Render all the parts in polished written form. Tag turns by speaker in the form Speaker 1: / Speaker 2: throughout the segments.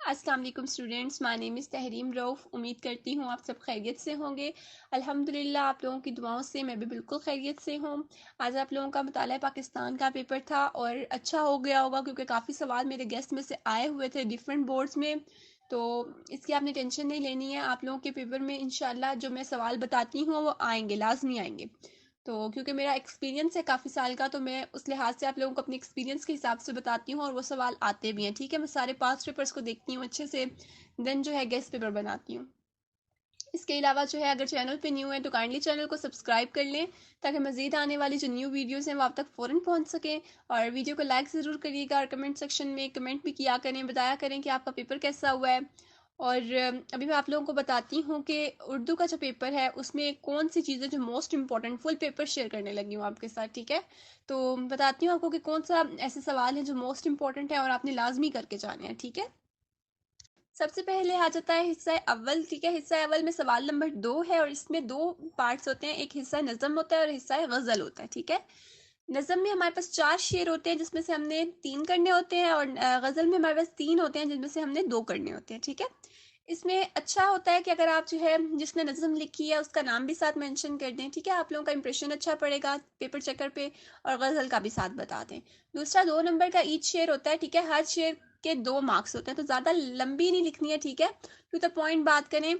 Speaker 1: السلام علیکم اسٹوڈینٹس، مائی نیم از تحریم روف. امید کرتی ہوں آپ سب خیریت سے ہوں گے. الحمدللہ آپ لوگوں کی دعاؤں سے میں بھی بالکل خیریت سے ہوں. آج آپ لوگوں کا مطالعہ پاکستان کا پیپر تھا اور اچھا ہو گیا ہوگا کیونکہ کافی سوال میرے گیسٹ میں سے آئے ہوئے تھے ڈفرینٹ بورڈز میں. تو اس کی آپ نے ٹینشن نہیں لینی ہے. آپ لوگوں کے پیپر میں انشاءاللہ جو میں سوال بتاتی ہوں وہ آئیں گے، لازمی آئیں گے. تو کیونکہ میرا ایکسپیرینس ہے کافی سال کا، تو میں اس لحاظ سے آپ لوگوں کو اپنے ایکسپیرینس کے حساب سے بتاتی ہوں اور وہ سوال آتے بھی ہیں. ٹھیک ہے، میں سارے پاس پیپرز کو دیکھتی ہوں اچھے سے، دین جو ہے گیسٹ پیپر بناتی ہوں. اس کے علاوہ جو ہے اگر چینل پہ نیو ہے تو کائنڈلی چینل کو سبسکرائب کر لیں تاکہ مزید آنے والی جو نیو ویڈیوز ہیں وہ آپ تک فوراً پہنچ سکیں. اور ویڈیو کو لائک ضرور کریے گا اور کمنٹ سیکشن میں کمنٹ بھی کیا کریں، بتایا کریں کہ آپ کا پیپر کیسا ہوا ہے. اور ابھی میں آپ لوگوں کو بتاتی ہوں کہ اردو کا جو پیپر ہے اس میں کون سی چیزیں جو موسٹ امپورٹنٹ، فل پیپر شیئر کرنے لگی ہوں آپ کے ساتھ. ٹھیک ہے، تو بتاتی ہوں آپ کو کہ کون سا ایسے سوال ہیں جو موسٹ امپورٹنٹ ہے اور آپ نے لازمی کر کے جانے ہیں. ٹھیک ہے، سب سے پہلے آ جاتا ہے حصہ اول. ٹھیک ہے، حصہ اول میں سوال نمبر 2 ہے اور اس میں 2 پارٹس ہوتے ہیں. ایک حصہ نظم ہوتا ہے اور حصہ غزل ہوتا ہے. ٹھیک ہے، نظم میں ہمارے پاس 4 شعر ہوتے ہیں جس میں سے ہم نے 3 کرنے ہوتے ہیں، اور غزل میں ہمارے پاس 3 ہوتے ہیں جن میں سے ہم نے 2 کرنے ہوتے ہیں. ٹھیک ہے، اس میں اچھا ہوتا ہے کہ اگر آپ جو ہے جس نے نظم لکھی ہے اس کا نام بھی ساتھ مینشن کر دیں. ٹھیک ہے، آپ لوگوں کا امپریشن اچھا پڑے گا پیپر چیکر پہ. اور غزل کا بھی ساتھ بتا دیں. دوسرا 2 نمبر کا ایچ شعر ہوتا ہے. ٹھیک ہے، ہر شعر کے 2 مارکس ہوتے ہیں، تو زیادہ لمبی نہیں لکھنی ہے. ٹھیک ہے، ٹو دا پوائنٹ بات کریں،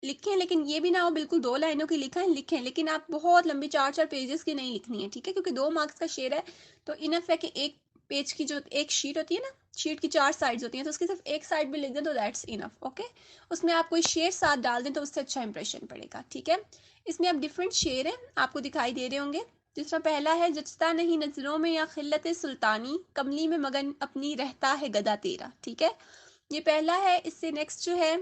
Speaker 1: لکھیں لیکن یہ بھی نہ ہو بالکل 2 لائنوں کی لکھیں لیکن آپ بہت لمبی 4 پیجز کی نہیں لکھنی ہے. ٹھیک ہے، کیونکہ 2 مارکس کا شعر ہے تو انف ہے کہ ایک پیج کی جو ایک شیٹ ہوتی ہے نا، شیٹ کی 4 سائڈز ہوتی ہیں تو اس کی صرف ایک سائڈ بھی لکھ دیں تو دیٹس انف. اوکے، اس میں آپ کوئی شعر ساتھ ڈال دیں تو اس سے اچھا امپریشن پڑے گا. ٹھیک ہے، اس میں اب ڈفرینٹ شعر ہیں آپ کو دکھائی دے رہے ہوں گے. جس طرح پہلا ہے، جچتا نہیں نظروں میں یا خلت سلطانی، کملی میں مگن اپنی رہتا ہے گدا تیرا. ٹھیک ہے، یہ پہلا ہے. اس سے نیکسٹ جو ہے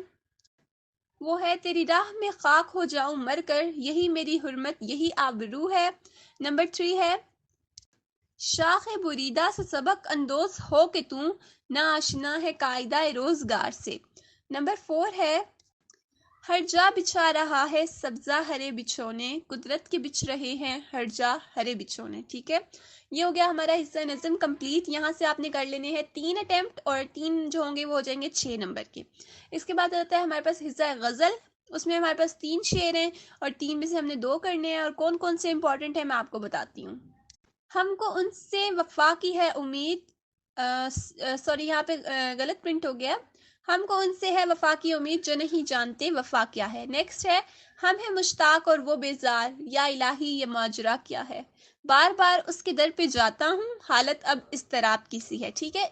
Speaker 1: وہ ہے، تیری راہ میں خاک ہو جاؤں مر کر، یہی میری حرمت یہی آبرو ہے. نمبر 3 ہے، شاخ بریدہ سے سبق اندوز ہو کہ تو نا آشنا ہے قاعدہ روزگار سے. نمبر 4 ہے، ہر جا بچھا رہا ہے سبزہ ہرے بچھونے، قدرت کے بچھ رہے ہیں ہر جا ہرے بچھونے. ٹھیک ہے، یہ ہو گیا ہمارا حصہ نظم کمپلیٹ. یہاں سے آپ نے کر لینے ہیں 3 اٹیمپٹ اور 3 جو ہوں گے وہ ہو جائیں گے 6 نمبر کے. اس کے بعد آتا ہے ہمارے پاس حصہ غزل. اس میں ہمارے پاس 3 شعر ہیں اور 3 میں سے ہم نے 2 کرنے ہیں. اور کون کون سے امپورٹنٹ ہیں میں آپ کو بتاتی ہوں. ہم کو ان سے وفا کی ہے امید، سوری یہاں پہ غلط پرنٹ ہو گیا. ہم کو ان سے ہے وفا کی امید جو نہیں جانتے وفا کیا ہے. نیکسٹ ہے، ہم ہیں مشتاق اور وہ بیزار، یا الہی یہ ماجرا کیا ہے، بار بار اس کے در پہ جاتا ہوں حالت اب اضطراب کی سی ہے. ٹھیک ہے،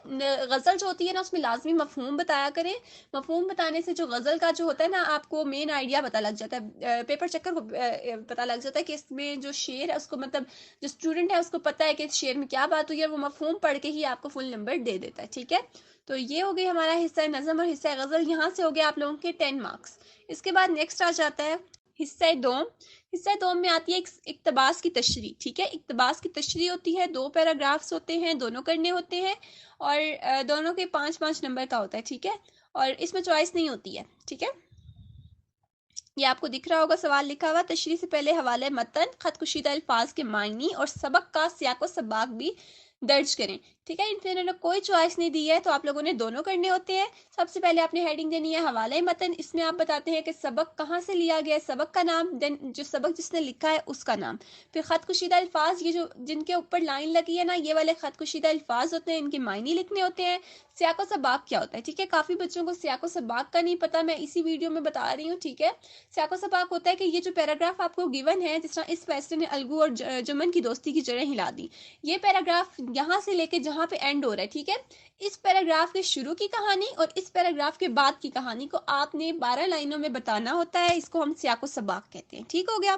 Speaker 1: غزل جو ہوتی ہے نا اس میں لازمی مفہوم بتایا کریں. مفہوم بتانے سے جو غزل کا جو ہوتا ہے نا آپ کو مین آئیڈیا پتہ لگ جاتا ہے، پیپر چیکر کو پتہ لگ جاتا ہے کہ اس میں جو شعر ہے اس کو مطلب جو اسٹوڈنٹ ہے اس کو پتہ ہے کہ اس شعر میں کیا بات ہوئی ہے، وہ مفہوم پڑھ کے ہی آپ کو فل نمبر دے دیتا ہے. ٹھیک ہے، تو یہ ہو گئی ہمارا حصہ نظم اور حصہ غزل. یہاں سے ہو گیا آپ لوگوں کے 10 مارکس. اس کے بعد نیکسٹ آ جاتا ہے حصہ دوم. حصہ دوم میں آتی ہے اقتباس کی تشریح. ٹھیک ہے، اقتباس کی تشریح ہوتی ہے، 2 پیراگرافس ہوتے ہیں، دونوں کرنے ہوتے ہیں اور دونوں کے 5 نمبر کا ہوتا ہے. ٹھیک ہے، اور اس میں چوائس نہیں ہوتی ہے. ٹھیک ہے، یہ آپ کو دکھ رہا ہوگا سوال لکھا ہوا. تشریح سے پہلے حوالے متن، خط کشیدہ الفاظ کے معنی اور سبق کا سیاق و سباق بھی درج کریں. ٹھیک ہے، انہوں نے کوئی چوائس نہیں دی ہے تو آپ لوگوں نے دونوں کرنے ہوتے ہیں. سب سے پہلے آپ نے ہیڈنگ دینی ہے حوالہ متن. اس میں آپ بتاتے ہیں کہ سبق کہاں سے لیا گیا ہے، سبق کا نام، دین جو سبق جس نے لکھا ہے اس کا نام. پھر خط کشیدہ الفاظ، یہ جو جن کے اوپر لائن لگی ہے نا یہ والے خط کشیدہ الفاظ ہوتے ہیں، ان کے معنی لکھنے ہوتے ہیں. سیاق و سباق کیا ہوتا ہے؟ ٹھیک ہے، کافی بچوں کو سیاق و سباق کا نہیں پتا، میں اسی ویڈیو میں بتا رہی ہوں. ٹھیک ہے، سیاق و سباق ہوتا ہے کہ یہ جو پیراگراف آپ کو گیون ہے، جس طرح اس فیصلے نے الگو اور جمن کی دوستی کی جڑیں ہلا دی، یہ پیراگراف یہاں سے لے کے جہاں پہ اینڈ ہو رہا ہے. ٹھیک ہے، اس پیراگراف کے شروع کی کہانی اور اس پیراگراف کے بعد کی کہانی کو آپ نے 12 لائنوں میں بتانا ہوتا ہے. اس کو ہم سیاق و سباق کہتے ہیں. ٹھیک ہو گیا،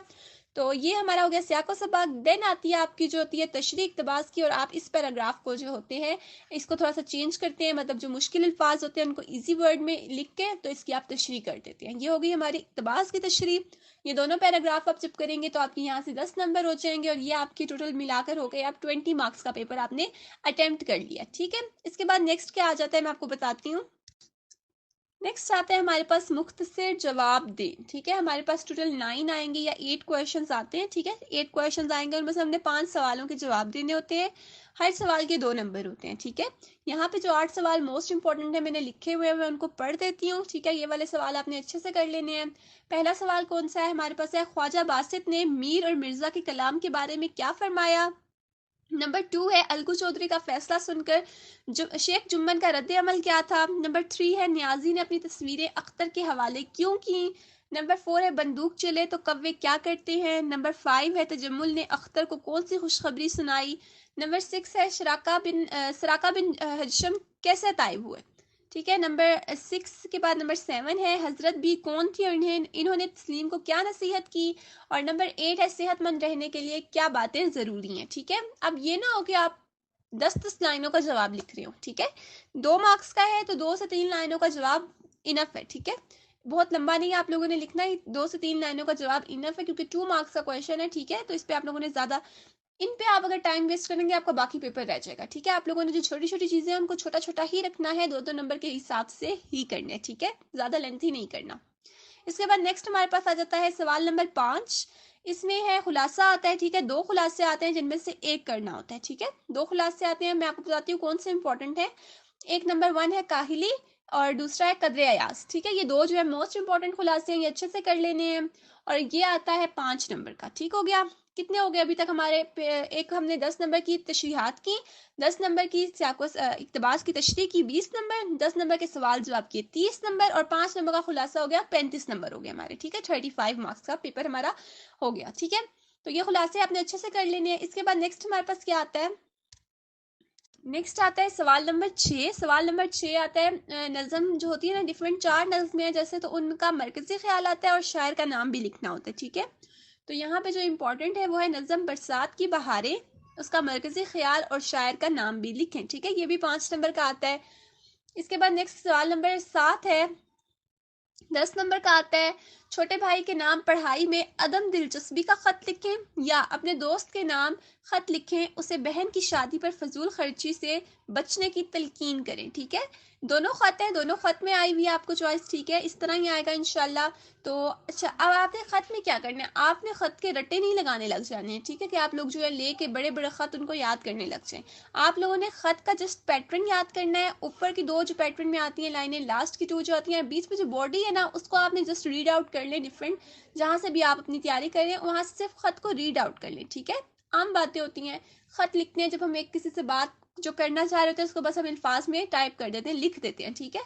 Speaker 1: تو یہ ہمارا ہو گیا سیاق و سباق. دین آتی ہے آپ کی جو ہوتی ہے تشریح اقتباس کی، اور آپ اس پیراگراف کو جو ہوتے ہیں اس کو تھوڑا سا چینج کرتے ہیں، مطلب جو مشکل الفاظ ہوتے ہیں ان کو ایزی ورڈ میں لکھ کے تو اس کی آپ تشریح کر دیتے ہیں. یہ ہوگی ہماری اقتباس کی تشریح. یہ دونوں پیراگراف آپ جب کریں گے تو آپ کی یہاں سے 10 نمبر ہو جائیں گے اور یہ آپ کی ٹوٹل ملا کر ہو گئے آپ 20 مارکس کا پیپر آپ نے اٹیمپٹ کر لیا. ٹھیک ہے، اس کے بعد نیکسٹ کیا آ جاتا ہے میں آپ کو بتاتی ہوں. نیکسٹ آتے ہیں ہمارے پاس مختصر جواب دیں. ٹھیک ہے، ہمارے پاس ٹوٹل 9 آئیں گے یا 8 کویشچنز آتے ہیں. ٹھیک ہے، 8 کویشچنز آئیں گے، ان میں سے ہم نے 5 سوالوں کے جواب دینے ہوتے ہیں. ہر سوال کے 2 نمبر ہوتے ہیں. ٹھیک ہے، یہاں پہ جو 8 سوال موسٹ امپورٹنٹ ہے میں نے لکھے ہوئے ہیں ان کو پڑھ دیتی ہوں. ٹھیک ہے، یہ والے سوال آپ نے اچھے سے کر لینے ہیں. پہلا سوال کون سا ہے ہمارے پاس؟ ہے خواجہ باسط نے میر اور مرزا کے کلام کے بارے میں کیا فرمایا. نمبر 2 ہے الگو چودھری کا فیصلہ سن کر شیخ جمن کا رد عمل کیا تھا. نمبر 3 ہے نیازی نے اپنی تصویریں اختر کے حوالے کیوں کی. نمبر 4 ہے بندوق چلے تو کوے کیا کرتے ہیں. نمبر 5 ہے تجمل نے اختر کو کون سی خوشخبری سنائی. نمبر 6 ہے سراقہ بن ہشم کیسے طائب ہوئے. ٹھیک ہے، نمبر 6 کے بعد نمبر 7 ہے حضرت بھی کون تھی اور انہوں نے تسلیم کو کیا نصیحت کی. اور نمبر 8 ہے صحت مند رہنے کے لیے کیا باتیں ضروری ہیں. ٹھیک ہے، اب یہ نہ ہو کہ آپ 10 لائنوں کا جواب لکھ رہے ہو. ٹھیک ہے، 2 مارکس کا ہے تو 2 سے 3 لائنوں کا جواب انف ہے. ٹھیک ہے، بہت لمبا نہیں ہے آپ لوگوں نے لکھنا ہے، 2 سے 3 لائنوں کا جواب انف ہے کیونکہ 2 مارکس کا کویشچن ہے. ٹھیک ہے، تو اس پہ آپ لوگوں نے زیادہ، ان پہ آپ اگر ٹائم ویسٹ کریں گے آپ کا باقی پیپر رہ جائے گا. ٹھیک ہے، آپ لوگوں نے جو چھوٹی چھوٹی چیزیں ہیں ان کو چھوٹا چھوٹا ہی رکھنا ہے، 2 نمبر کے حساب سے ہی کرنا ہے. ٹھیک ہے، زیادہ لینتھی نہیں کرنا. اس کے بعد نیکسٹ ہمارے پاس آ جاتا ہے سوال نمبر 5. اس میں ہے خلاصہ آتا ہے. ٹھیک ہے، 2 خلاصے آتے ہیں جن میں سے ایک کرنا ہوتا ہے. ٹھیک ہے، 2 خلاصے آتے ہیں، میں آپ کو بتاتی ہوں کون سے امپورٹنٹ ہے. ایک نمبر 1 ہے کاہلی اور دوسرا ہے قدر ایاز. ٹھیک ہے، یہ 2 جو ہے موسٹ امپورٹنٹ خلاصے ہیں، یہ اچھے سے کر لینے ہیں. اور یہ آتا ہے 5 نمبر کا. ٹھیک ہو گیا، کتنے ہو گئے ابھی تک ہمارے؟ ایک ہم نے 10 نمبر کی تشریحات کی، 10 نمبر کی سیاق و اقتباس کی تشریح کی 20 نمبر، 10 نمبر کے سوال جواب کیے 30 نمبر، اور 5 نمبر کا خلاصہ ہو گیا 35 نمبر ہو گیا ہمارے. ٹھیک ہے، 35 مارکس کا پیپر ہمارا ہو گیا. ٹھیک ہے، تو یہ خلاصے آپ نے اچھے سے کر لینے ہیں. اس کے بعد نیکسٹ ہمارے پاس کیا آتا ہے؟ نیکسٹ آتا ہے سوال نمبر 6. سوال نمبر 6 آتا ہے نظم جو ہوتی ہے نا، ڈفرینٹ 4 نظمیں جیسے، تو ان کا مرکزی خیال آتا ہے اور شاعر کا نام بھی لکھنا ہوتا ہے. ٹھیک ہے، تو یہاں پہ جو امپورٹنٹ ہے وہ ہے نظم برسات کی بہاریں، اس کا مرکزی خیال اور شاعر کا نام بھی لکھیں. ٹھیک ہے، یہ بھی 5 نمبر کا آتا ہے. اس کے بعد نیکسٹ سوال نمبر 7 ہے، 10 نمبر کا آتا ہے چھوٹے بھائی کے نام پڑھائی میں عدم دلچسپی کا خط لکھیں یا اپنے دوست کے نام خط لکھیں، اسے بہن کی شادی پر فضول خرچی سے بچنے کی تلقین کریں. ٹھیک ہے، دونوں خط ہیں، دونوں خط میں آئی ہوئی ہے آپ کو چوائس. ٹھیک ہے، اس طرح ہی آئے گا انشاءاللہ. تو اچھا، اب آپ نے خط میں کیا کرنا ہے؟ آپ نے خط کے رٹے نہیں لگانے لگ جانے ہیں. ٹھیک ہے، کہ آپ لوگ جو ہے لے کے بڑے بڑے خط ان کو یاد کرنے لگ جائیں. آپ لوگوں نے خط کا جسٹ پیٹرن یاد کرنا ہے. اوپر کی 2 جو پیٹرن میں آتی ہیں لائنیں، لاسٹ کی 2 جو آتی ہیں، بیچ میں جو باڈی ہے نا اس کو آپ نے جسٹ ریڈ آؤٹ کر لیں. ڈفرینٹ جہاں سے بھی آپ اپنی تیاری کر رہے ہیں وہاں سے صرف خط کو ریڈ آؤٹ کر لیں. ٹھیک ہے، عام باتیں ہوتی ہیں خط لکھتے ہیں جب ہم ایک کسی سے بات جو کرنا چاہ رہے ہوتے ہیں اس کو بس ہم الفاظ میں ٹائپ کر دیتے ہیں، لکھ دیتے ہیں. ٹھیک ہے،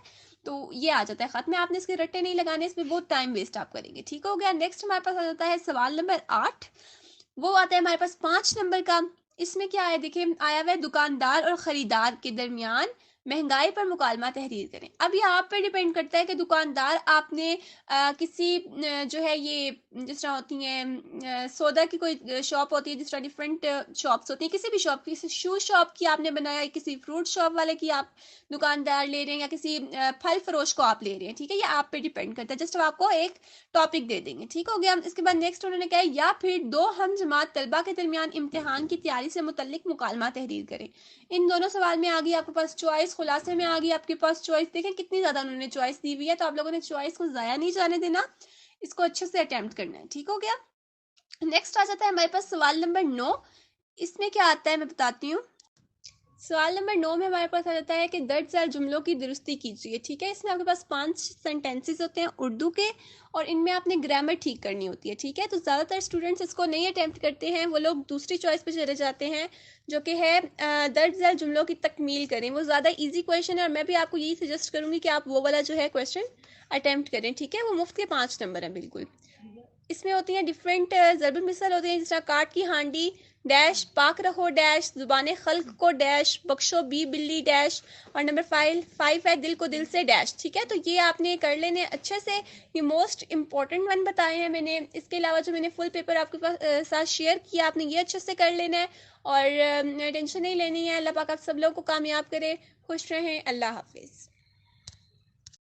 Speaker 1: تو یہ آ جاتا ہے خط میں. آپ نے اس کے رٹے نہیں لگانے، اس میں بہت ٹائم ویسٹ آپ کریں گے. ٹھیک ہو گیا، نیکسٹ ہمارے پاس آ جاتا ہے سوال نمبر 8. وہ آتا ہے ہمارے پاس 5 نمبر کا. اس میں کیا ہے دیکھیں، آیا ہوا ہے دکاندار اور خریدار کے درمیان مہنگائی پر مکالمہ تحریر کریں. اب یہ آپ پہ ڈیپینڈ کرتا ہے کہ دکاندار آپ نے کسی جو ہے یہ جس طرح ہوتی ہیں سودا کی کوئی شاپ ہوتی ہے، جس طرح ڈفرینٹ شاپس ہوتی ہیں، کسی بھی شاپ کی، کسی شو شاپ کی آپ نے بنایا، کسی فروٹ شاپ والے کی آپ دکاندار لے رہے ہیں، یا کسی پھل فروش کو آپ لے رہے ہیں. ٹھیک ہے، یہ آپ پہ ڈیپینڈ کرتا ہے. جسٹ آپ کو ایک ٹاپک دے دیں گے. ٹھیک ہو گیا، اس کے بعد نیکسٹ انہوں نے کہا یا پھر 2 ہم جماعت طلبہ کے درمیان امتحان کی تیاری سے متعلق مکالمہ تحریر کریں. ان دونوں سوال میں آگئی آپ کے پاس چوائس، خلاصے میں آگئی آپ کے پاس چوائس. دیکھیں کتنی زیادہ انہوں نے چوائس دی ہوئی ہے، تو آپ لوگوں نے چوائس کو ضائع نہیں جانے دینا، اس کو اچھے سے اٹیمپٹ کرنا ہے. ٹھیک ہو گیا، نیکسٹ آ جاتا ہے ہمارے پاس سوال نمبر 9. اس میں کیا آتا ہے میں بتاتی ہوں. سوال نمبر 9 میں ہمارے پاس آ جاتا ہے کہ درج ذیل جملوں کی درستی کیجیے. ٹھیک ہے، اس میں آپ کے پاس 5 سینٹینسز ہوتے ہیں اردو کے، اور ان میں آپ نے گرامر ٹھیک کرنی ہوتی ہے. ٹھیک ہے، تو زیادہ تر اسٹوڈنٹس اس کو نہیں اٹیمپٹ کرتے ہیں، وہ لوگ دوسری چوائس پہ چلے جاتے ہیں جو کہ ہے درج ذیل جملوں کی تکمیل کریں. وہ زیادہ ایزی کویشچن ہے، اور میں بھی آپ کو یہی سجیسٹ کروں گی کہ آپ وہ والا جو ہے کویشچن اٹیمپٹ کریں. ٹھیک ہے، وہ مفت کے 5 نمبر ہیں بالکل. اس میں ہوتی ہیں ڈفرینٹ ضرب المثل ہوتے ہیں، جس طرح کاٹ کی ہانڈی ڈیش، پاک رہو ڈیش، زبان خلق کو ڈیش، بخشو بی بلی ڈیش، اور نمبر 5 ہے دل کو دل سے ڈیش. ٹھیک ہے، تو یہ آپ نے کر لینے اچھے سے. یہ موسٹ امپورٹنٹ ون بتائے ہیں میں نے. اس کے علاوہ جو میں نے فل پیپر آپ کے ساتھ شیئر کیا، آپ نے یہ اچھے سے کر لینا ہے، اور ٹینشن نہیں لینی ہے. اللہ پاک آپ سب لوگوں کو کامیاب کرے. خوش رہیں. اللہ حافظ.